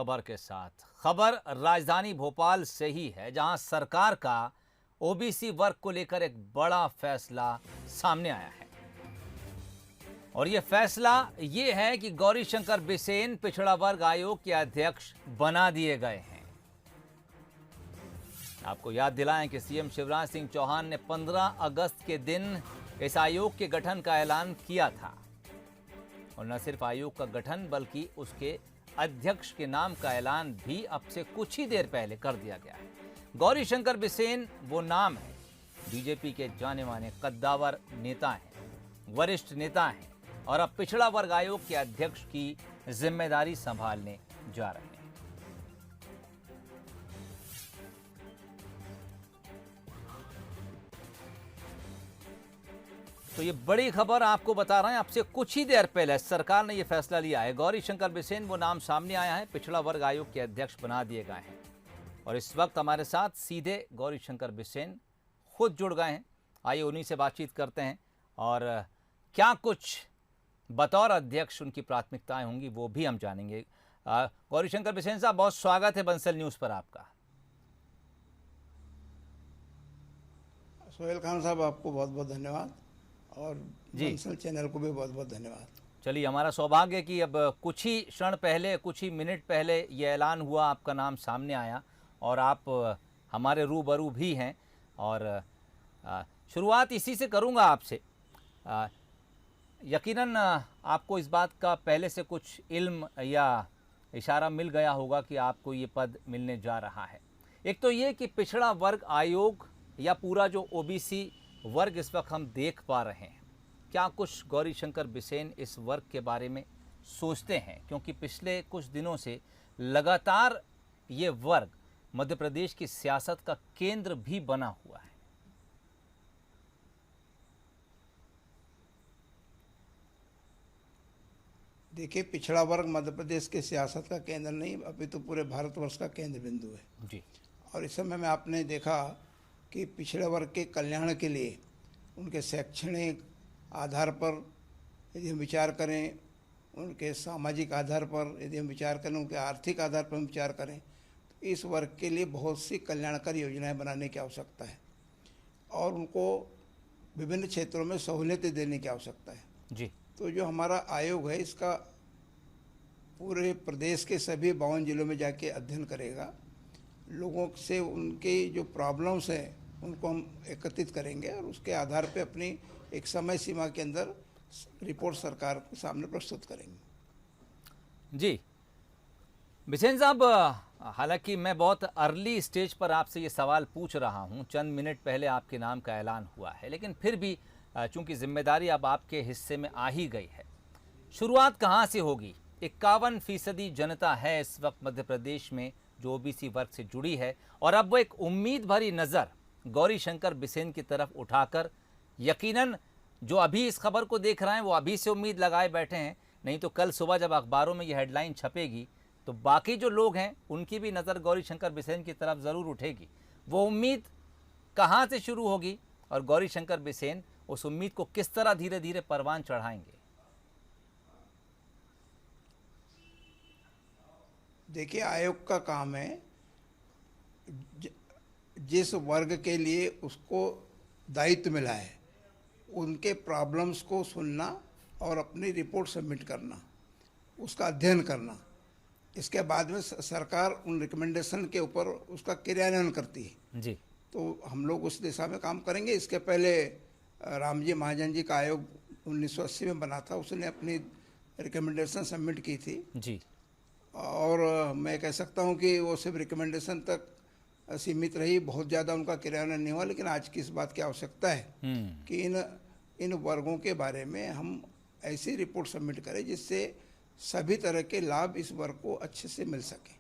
खबर के साथ खबर राजधानी भोपाल से ही है, जहां सरकार का ओबीसी वर्ग को लेकर एक बड़ा फैसला सामने आया है। और यह फैसला ये है कि गौरीशंकर बिसेन पिछड़ा वर्ग आयोग के अध्यक्ष बना दिए गए हैं। आपको याद दिलाएं कि सीएम शिवराज सिंह चौहान ने 15 अगस्त के दिन इस आयोग के गठन का ऐलान किया था। और न सिर्फ आयोग का गठन बल्कि उसके अध्यक्ष के नाम का ऐलान भी अब से कुछ ही देर पहले कर दिया गया है। गौरीशंकर बिसेन वो नाम है, बीजेपी के जाने माने कद्दावर नेता हैं, वरिष्ठ नेता हैं और अब पिछड़ा वर्ग आयोग के अध्यक्ष की जिम्मेदारी संभालने जा रहे हैं। तो ये बड़ी खबर आपको बता रहे हैं, अब से कुछ ही देर पहले सरकार ने यह फैसला लिया है। गौरीशंकर बिसेन वो नाम सामने आया है, पिछड़ा वर्ग आयोग के अध्यक्ष बना दिए गए हैं। और इस वक्त हमारे साथ सीधे गौरीशंकर बिसेन खुद जुड़ गए हैं। आइए उन्हीं से बातचीत करते हैं और क्या कुछ बतौर अध्यक्ष उनकी प्राथमिकताएं होंगी वो भी हम जानेंगे। गौरीशंकर बिसेन साहब, बहुत स्वागत है बंसल न्यूज़ पर आपका। सोहेल खान साहब, आपको बहुत बहुत धन्यवाद और बंसल चैनल को भी बहुत बहुत धन्यवाद। चलिए, हमारा सौभाग्य है कि अब कुछ ही क्षण पहले, कुछ ही मिनट पहले ये ऐलान हुआ, आपका नाम सामने आया और आप हमारे रूबरू भी हैं। और शुरुआत इसी से करूंगा आपसे। यकीनन आपको इस बात का पहले से कुछ इल्म या इशारा मिल गया होगा कि आपको ये पद मिलने जा रहा है। एक तो ये कि पिछड़ा वर्ग आयोग या पूरा जो ओबीसी वर्ग इस वक्त हम देख पा रहे हैं, क्या कुछ गौरीशंकर बिसेन इस वर्ग के बारे में सोचते हैं? क्योंकि पिछले कुछ दिनों से लगातार ये वर्ग मध्य प्रदेश की सियासत का केंद्र भी बना हुआ है। देखिए, पिछड़ा वर्ग मध्य प्रदेश के सियासत का केंद्र नहीं, अभी तो पूरे भारतवर्ष का केंद्र बिंदु है जी। और इस समय में आपने देखा कि पिछड़े वर्ग के कल्याण के लिए उनके शैक्षणिक आधार पर यदि हम विचार करें, उनके सामाजिक आधार पर यदि हम विचार करें, उनके आर्थिक आधार पर हम विचार करें, तो इस वर्ग के लिए बहुत सी कल्याणकारी योजनाएं बनाने की आवश्यकता है और उनको विभिन्न क्षेत्रों में सहूलियतें देने की आवश्यकता है। जी। तो जो हमारा आयोग है, इसका पूरे प्रदेश के सभी 52 जिलों में जाके अध्ययन करेगा। लोगों से उनके जो प्रॉब्लम्स हैं उनको हम एकत्रित करेंगे और उसके आधार पे अपनी एक समय सीमा के अंदर रिपोर्ट सरकार के सामने प्रस्तुत करेंगे। जी बिसेन साहब, हालांकि मैं बहुत अर्ली स्टेज पर आपसे ये सवाल पूछ रहा हूँ, चंद मिनट पहले आपके नाम का ऐलान हुआ है, लेकिन फिर भी चूंकि जिम्मेदारी अब आपके हिस्से में आ ही गई है, शुरुआत कहाँ से होगी? 51% जनता है इस वक्त मध्य प्रदेश में जो ओबीसी वर्ग से जुड़ी है और अब वो एक उम्मीद भरी नज़र गौरीशंकर बिसेन की तरफ उठाकर, यकीनन जो अभी इस खबर को देख रहे हैं वो अभी से उम्मीद लगाए बैठे हैं, नहीं तो कल सुबह जब अखबारों में ये हेडलाइन छपेगी तो बाकी जो लोग हैं उनकी भी नज़र गौरीशंकर बिसेन की तरफ ज़रूर उठेगी। वो उम्मीद कहाँ से शुरू होगी और गौरीशंकर बिसेन उस उम्मीद को किस तरह धीरे धीरे परवान चढ़ाएंगे? देखिए, आयोग का काम है जिस वर्ग के लिए उसको दायित्व मिला है उनके प्रॉब्लम्स को सुनना और अपनी रिपोर्ट सबमिट करना, उसका अध्ययन करना। इसके बाद में सरकार उन रिकमेंडेशन के ऊपर उसका क्रियान्वयन करती है। जी। तो हम लोग उस दिशा में काम करेंगे। इसके पहले रामजी महाजन जी का आयोग 1980 में बना था, उसने अपनी रिकमेंडेशन सबमिट की थी। जी। और मैं कह सकता हूं कि वो सिर्फ रिकमेंडेशन तक सीमित रही, बहुत ज़्यादा उनका क्रियान्वयन नहीं हुआ। लेकिन आज की इस बात की आवश्यकता है कि इन वर्गों के बारे में हम ऐसी रिपोर्ट सबमिट करें जिससे सभी तरह के लाभ इस वर्ग को अच्छे से मिल सके।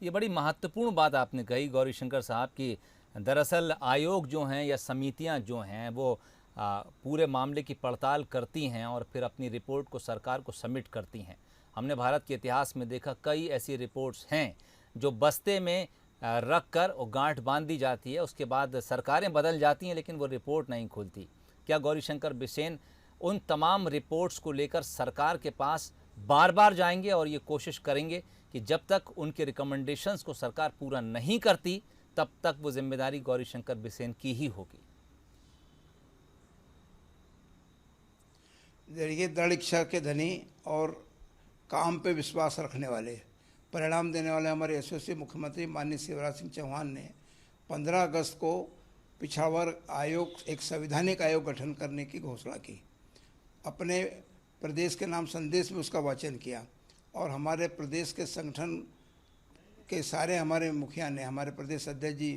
ये बड़ी महत्वपूर्ण बात आपने कही गौरीशंकर साहब की। दरअसल आयोग जो हैं या समितियां जो हैं वो पूरे मामले की पड़ताल करती हैं और फिर अपनी रिपोर्ट को सरकार को सबमिट करती हैं। हमने भारत के इतिहास में देखा कई ऐसी रिपोर्ट्स हैं जो बस्ते में रख कर और गांठ बांध दी जाती है, उसके बाद सरकारें बदल जाती हैं लेकिन वो रिपोर्ट नहीं खुलती। क्या गौरीशंकर बिसेन उन तमाम रिपोर्ट्स को लेकर सरकार के पास बार बार जाएंगे और ये कोशिश करेंगे कि जब तक उनके रिकमेंडेशंस को सरकार पूरा नहीं करती तब तक वो जिम्मेदारी गौरीशंकर बिसेन की ही होगी। देखिए, दृढ़ इच्छा के धनी और काम पे विश्वास रखने वाले, परिणाम देने वाले हमारे यशस्वी मुख्यमंत्री माननीय शिवराज सिंह चौहान ने 15 अगस्त को पिछड़ा वर्ग आयोग, एक संवैधानिक आयोग गठन करने की घोषणा की। अपने प्रदेश के नाम संदेश में उसका वाचन किया और हमारे प्रदेश के संगठन के सारे हमारे मुखिया ने, हमारे प्रदेश अध्यक्ष जी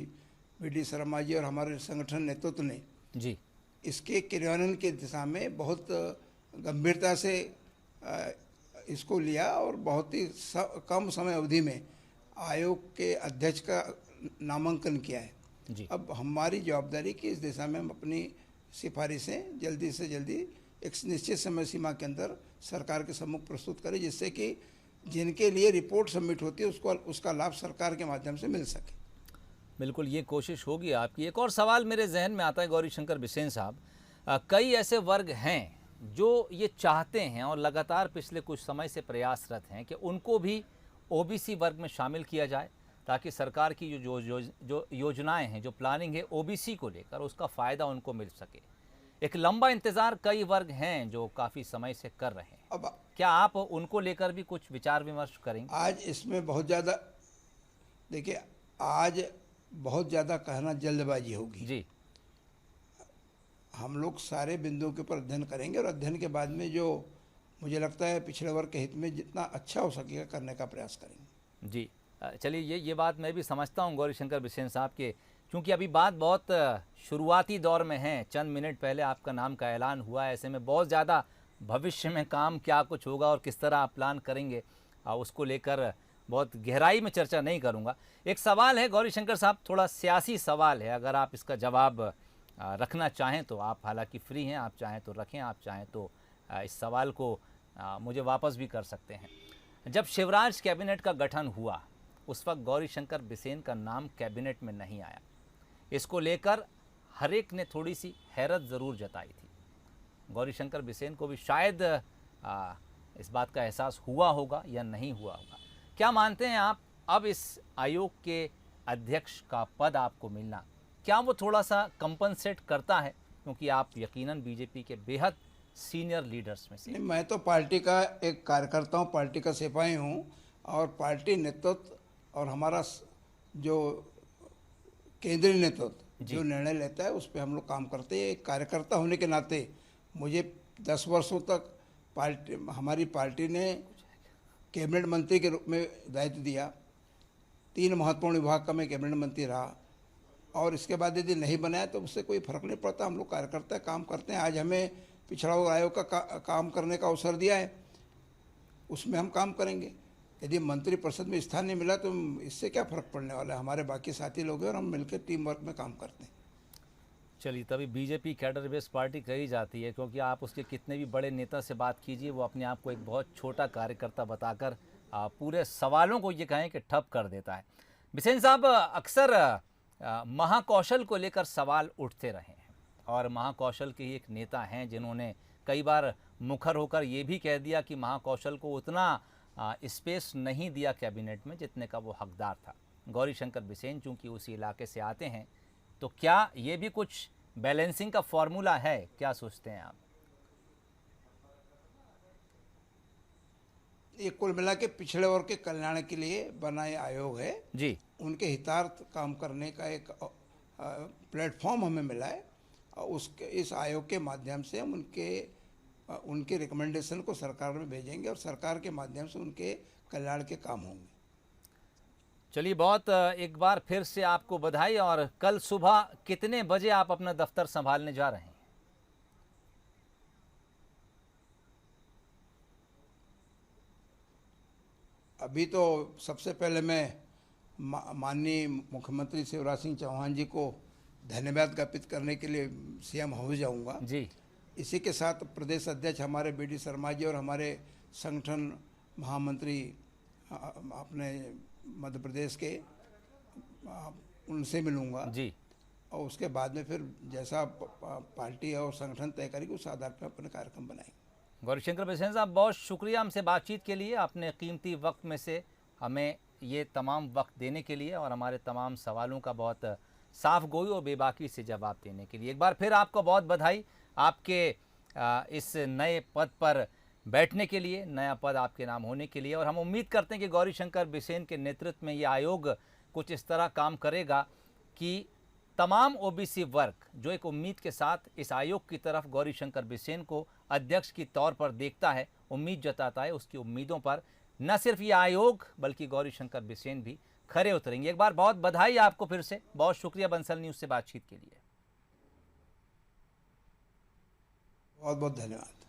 वी.डी. शर्मा जी और हमारे संगठन नेतृत्व ने जी इसके क्रियान्वयन की दिशा में बहुत गंभीरता से इसको लिया और बहुत ही कम समय अवधि में आयोग के अध्यक्ष का नामांकन किया है। जी। अब हमारी जवाबदारी कि इस दिशा में हम अपनी सिफारिशें जल्दी से जल्दी एक निश्चित समय सीमा के अंदर सरकार के सम्मुख प्रस्तुत करें, जिससे कि जिनके लिए रिपोर्ट सबमिट होती है उसका लाभ सरकार के माध्यम से मिल सके। बिल्कुल, ये कोशिश होगी आपकी। एक और सवाल मेरे जहन में आता है गौरीशंकर बिसेन साहब, कई ऐसे वर्ग हैं जो ये चाहते हैं और लगातार पिछले कुछ समय से प्रयासरत हैं कि उनको भी ओबीसी वर्ग में शामिल किया जाए, ताकि सरकार की जो योजनाएं हैं, जो प्लानिंग है ओबीसी को लेकर, उसका फ़ायदा उनको मिल सके। एक लंबा इंतज़ार कई वर्ग हैं जो काफ़ी समय से कर रहे हैं। अब क्या आप उनको लेकर भी कुछ विचार विमर्श करेंगे? आज इसमें बहुत ज़्यादा, देखिए, आज बहुत ज़्यादा कहना जल्दबाजी होगी जी। हम लोग सारे बिंदुओं के ऊपर अध्ययन करेंगे और अध्ययन के बाद में जो मुझे लगता है पिछड़े वर्ग के हित में जितना अच्छा हो सकेगा करने का प्रयास करेंगे। जी, चलिए, ये बात मैं भी समझता हूँ गौरीशंकर बिसेन साहब के, क्योंकि अभी बात बहुत शुरुआती दौर में है। चंद मिनट पहले आपका नाम का ऐलान हुआ है, ऐसे में बहुत ज़्यादा भविष्य में काम क्या कुछ होगा और किस तरह आप प्लान करेंगे, उसको लेकर बहुत गहराई में चर्चा नहीं करूँगा। एक सवाल है गौरीशंकर साहब, थोड़ा सियासी सवाल है, अगर आप इसका जवाब रखना चाहें तो आप हालांकि फ्री हैं, आप चाहें तो रखें, आप चाहें तो इस सवाल को मुझे वापस भी कर सकते हैं। जब शिवराज कैबिनेट का गठन हुआ उस वक्त गौरीशंकर बिसेन का नाम कैबिनेट में नहीं आया। इसको लेकर हर एक ने थोड़ी सी हैरत ज़रूर जताई थी। गौरीशंकर बिसेन को भी शायद इस बात का एहसास हुआ होगा या नहीं हुआ होगा। क्या मानते हैं आप, अब इस आयोग के अध्यक्ष का पद आपको मिलना, क्या वो थोड़ा सा कंपनसेट करता है, क्योंकि आप यकीनन बीजेपी के बेहद सीनियर लीडर्स में से? नहीं, मैं तो पार्टी का एक कार्यकर्ता हूँ, पार्टी का सिपाही हूँ और पार्टी नेतृत्व और हमारा जो केंद्रीय नेतृत्व जो निर्णय लेता है उस पर हम लोग काम करते हैं। एक कार्यकर्ता होने के नाते मुझे 10 वर्षों तक हमारी पार्टी ने कैबिनेट मंत्री के रूप में दायित्व दिया। 3 महत्वपूर्ण विभाग का मैं कैबिनेट मंत्री रहा और इसके बाद यदि नहीं बनाया तो उससे कोई फर्क नहीं पड़ता। हम लोग कार्यकर्ता काम करते हैं। आज हमें पिछड़ा वर्ग आयोग का काम करने का अवसर दिया है, उसमें हम काम करेंगे। यदि मंत्री परिषद में स्थान नहीं मिला तो इससे क्या फ़र्क पड़ने वाला है। हमारे बाकी साथी लोग हैं और हम मिलकर टीम वर्क में काम करते हैं। चलिए, तभी बीजेपी कैडर बेस्ड पार्टी कही जाती है, क्योंकि आप उसके कितने भी बड़े नेता से बात कीजिए, वो अपने आप को एक बहुत छोटा कार्यकर्ता बताकर पूरे सवालों को ये कहें कि ठप कर देता है। बिसेन साहब, अक्सर महाकौशल को लेकर सवाल उठते रहे हैं और महाकौशल के ही एक नेता हैं जिन्होंने कई बार मुखर होकर ये भी कह दिया कि महाकौशल को उतना स्पेस नहीं दिया कैबिनेट में जितने का वो हकदार था। गौरीशंकर बिसेन चूंकि उसी इलाके से आते हैं, तो क्या ये भी कुछ बैलेंसिंग का फॉर्मूला है? क्या सोचते हैं आप? ये कुल मिला के पिछड़े वर्ग के कल्याण के लिए बना ये आयोग है जी। उनके हितार्थ काम करने का एक प्लेटफॉर्म हमें मिला है और इस आयोग के माध्यम से हम उनके रिकमेंडेशन को सरकार में भेजेंगे और सरकार के माध्यम से उनके कल्याण के काम होंगे। चलिए, बहुत एक बार फिर से आपको बधाई। और कल सुबह कितने बजे आप अपना दफ्तर संभालने जा रहे हैं? अभी तो सबसे पहले मैं माननीय मुख्यमंत्री शिवराज सिंह चौहान जी को धन्यवाद ज्ञापित करने के लिए सीएम हाउस जाऊंगा जी। इसी के साथ प्रदेश अध्यक्ष हमारे वी.डी. शर्मा जी और हमारे संगठन महामंत्री अपने मध्य प्रदेश के उनसे मिलूंगा जी। और उसके बाद में फिर जैसा पार्टी और संगठन तय करेगी उस आधार पर अपने कार्यक्रम बनाएंगे। गौरीशंकर बिसेन साहब, बहुत शुक्रिया हमसे बातचीत के लिए। अपने कीमती वक्त में से हमें ये तमाम वक्त देने के लिए और हमारे तमाम सवालों का बहुत साफ गोई और बेबाकी से जवाब देने के लिए। एक बार फिर आपको बहुत बधाई आपके इस नए पद पर बैठने के लिए, नया पद आपके नाम होने के लिए। और हम उम्मीद करते हैं कि गौरीशंकर बिसेन के नेतृत्व में ये आयोग कुछ इस तरह काम करेगा कि तमाम ओबीसी वर्ग जो एक उम्मीद के साथ इस आयोग की तरफ गौरीशंकर बिसेन को अध्यक्ष के तौर पर देखता है, उम्मीद जताता है, उसकी उम्मीदों पर न सिर्फ ये आयोग बल्कि गौरीशंकर बिसेन भी खरे उतरेंगे। एक बार बहुत बधाई आपको फिर से, बहुत शुक्रिया बंसल न्यूज़ से बातचीत के लिए। बहुत बहुत धन्यवाद।